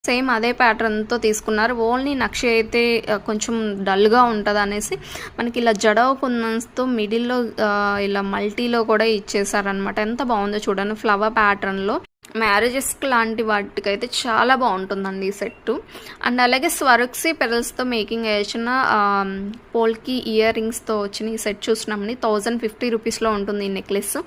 Same అదే ప్యాటర్న్తో తీసుకున్నారు. Only నక్షి అయితే కొంచెం డల్గా ఉంటుంది అనేసి మనకి ఇలా జడవ కుందన్స్తో మిడిల్లో ఇలా మల్టీలో కూడా ఇచ్చేసారనమాట. ఎంత బాగుందో చూడండి, ఫ్లవర్ ప్యాటర్న్లో. మ్యారేజెస్కి లాంటి వాటికైతే చాలా బాగుంటుందండి ఈ సెట్టు. అండ్ అలాగే స్వరక్సీ పెరల్స్తో మేకింగ్ వేసిన పోల్కి ఇయర్ రింగ్స్తో వచ్చిన ఈ సెట్ చూసినామని 1050 రూపీస్లో ఉంటుంది ఈ నెక్లెస్.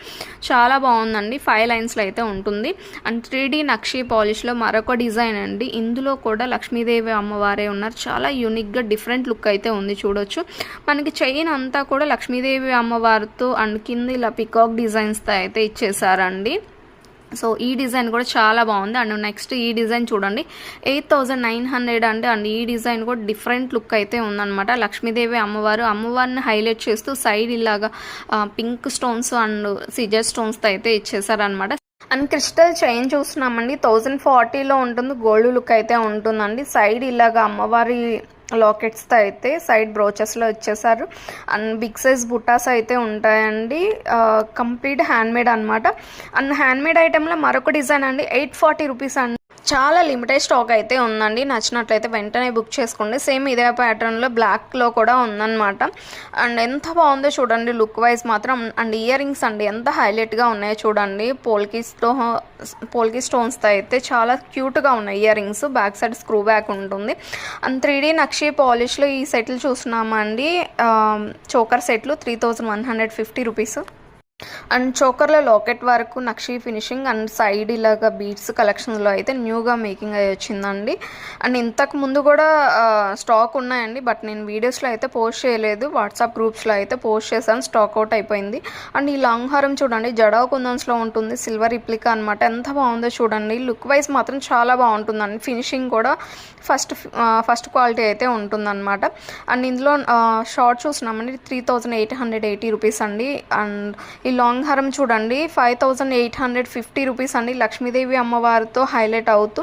చాలా బాగుందండి, 5 లైన్స్లో అయితే ఉంటుంది. అండ్ 3D నక్షి పాలిష్లో మరొక డిజైన్ అండి. ఇందులో కూడా లక్ష్మీదేవి అమ్మవారే ఉన్నారు. చాలా యూనిక్గా డిఫరెంట్ లుక్ అయితే ఉంది, చూడొచ్చు. మనకి చైన్ అంతా కూడా లక్ష్మీదేవి అమ్మవారితో అండ్ కింద ఇలా పికాక్ డిజైన్స్తో అయితే ఇచ్చేసారండి. సో ఈ డిజైన్ కూడా చాలా బాగుంది. అండ్ నెక్స్ట్ ఈ డిజైన్ చూడండి, 8900 అండి. అండ్ ఈ డిజైన్ కూడా డిఫరెంట్ లుక్ అయితే ఉందన్నమాట. లక్ష్మీదేవి అమ్మవారిని హైలైట్ చేస్తూ సైడ్ ఇలాగా పింక్ స్టోన్స్ అండ్ సిజర్ స్టోన్స్తో అయితే ఇచ్చేసారనమాట. అండ్ క్రిస్టల్ చైన్ చూస్తున్నామండి, 1040లో ఉంటుంది. గోల్డ్ లుక్ అయితే ఉంటుందండి. సైడ్ ఇలాగా అమ్మవారి లాకెట్స్తో అయితే సైడ్ బ్రోచెస్లో ఇచ్చేసారు. అండ్ బిగ్ సైజ్ బుట్టాస్ అయితే ఉంటాయండి. కంప్లీట్ హ్యాండ్మేడ్ అనమాట. అండ్ హ్యాండ్మేడ్ ఐటెంలో మరొక డిజైన్ అండి, 840 రూపీస్ అండి. చాలా లిమిటెడ్ స్టాక్ అయితే ఉందండి. నచ్చినట్లయితే వెంటనే బుక్ చేసుకోండి. సేమ్ ఇదే ప్యాటర్న్లో బ్లాక్లో కూడా ఉందన్నమాట. అండ్ ఎంత బాగుందో చూడండి లుక్ వైజ్ మాత్రం. అండ్ ఇయర్ రింగ్స్ అండి ఎంత హైలైట్గా ఉన్నాయో చూడండి. పోల్కీ స్టోన్స్తో అయితే చాలా క్యూట్గా ఉన్నాయి ear rings. Back side screw back ఉంటుంది. అండ్ 3D నక్షి పాలిష్లో ఈ సెట్లు చూస్తున్నామండి. చోకర్ సెట్లు 3150 రూపీస్. అండ్ చోకర్లో లాకెట్ వరకు నక్షి ఫినిషింగ్ అండ్ సైడ్ ఇలాగా బీడ్స్ కలెక్షన్లో అయితే న్యూగా మేకింగ్ అయ్యి వచ్చిందండి. అండ్ ఇంతకు ముందు కూడా స్టాక్ ఉన్నాయండి, బట్ నేను వీడియోస్లో అయితే పోస్ట్ చేయలేదు. వాట్సాప్ గ్రూప్స్లో అయితే పోస్ట్ చేశాను, స్టాక్ అవుట్ అయిపోయింది. అండ్ ఈ లాంగ్ హారం చూడండి, జడవ కుందన్స్లో ఉంటుంది. సిల్వర్ రిప్లికా అనమాట. ఎంత బాగుందో చూడండి. లుక్ వైజ్ మాత్రం చాలా బాగుంటుందండి. ఫినిషింగ్ కూడా ఫస్ట్ క్వాలిటీ అయితే ఉంటుందన్నమాట. అండ్ ఇందులో షార్ట్ చూసినామండి, 3880 రూపీస్ అండి. అండ్ ఈ లాంగ్ హారం చూడండి, 5850 రూపీస్ అండి. లక్ష్మీదేవి అమ్మవారితో హైలైట్ అవుతూ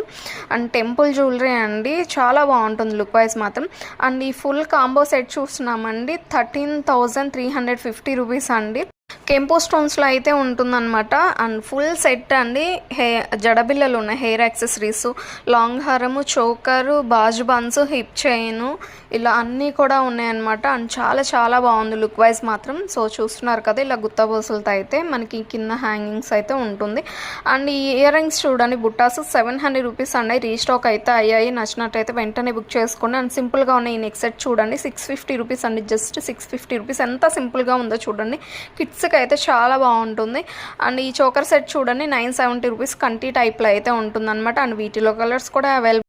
అండ్ టెంపుల్ జ్యువెలరీ అండి. చాలా బాగుంటుంది లుక్ వైజ్ మాత్రం. అండ్ ఈ ఫుల్ కాంబో సెట్ చూస్తున్నామండి, 13,350 రూపీస్ అండి. కెంపో స్టోన్స్లో అయితే ఉంటుందన్నమాట. అండ్ ఫుల్ సెట్ అండి. జడబిల్లలు ఉన్నాయి, హెయిర్ యాక్సెసరీస్, లాంగ్ హారము, చోకరు, బాజు బన్స్, హిప్ చైను, ఇలా అన్నీ కూడా ఉన్నాయన్నమాట. అండ్ చాలా చాలా బాగుంది లుక్ వైజ్ మాత్రం. సో చూస్తున్నారు కదా, ఇలా గుత్తబోసులతో అయితే మనకి కింద హ్యాంగింగ్స్ అయితే ఉంటుంది. అండ్ ఈ ఇయర్ రింగ్స్ చూడండి, బుట్టాస్ 700 రూపీస్ అండి. రీస్టాక్ అయితే అయ్యాయి. నచ్చినట్టయితే వెంటనే బుక్ చేసుకోండి. అండ్ సింపుల్గా ఉన్న ఈ నెక్ సెట్ చూడండి, 650 రూపీస్ అండి. Just 650 rupees. ఎంత సింపుల్గా ఉందో చూడండి. కిడ్స్కి అయితే చాలా బాగుంటుంది. అండ్ ఈ చోకర్ సెట్ చూడండి, 970 రూపీస్ కంటి టైప్లో అయితే ఉంటుందన్నమాట. అండ్ వీటిలో కలర్స్ కూడా అవైలబుల్.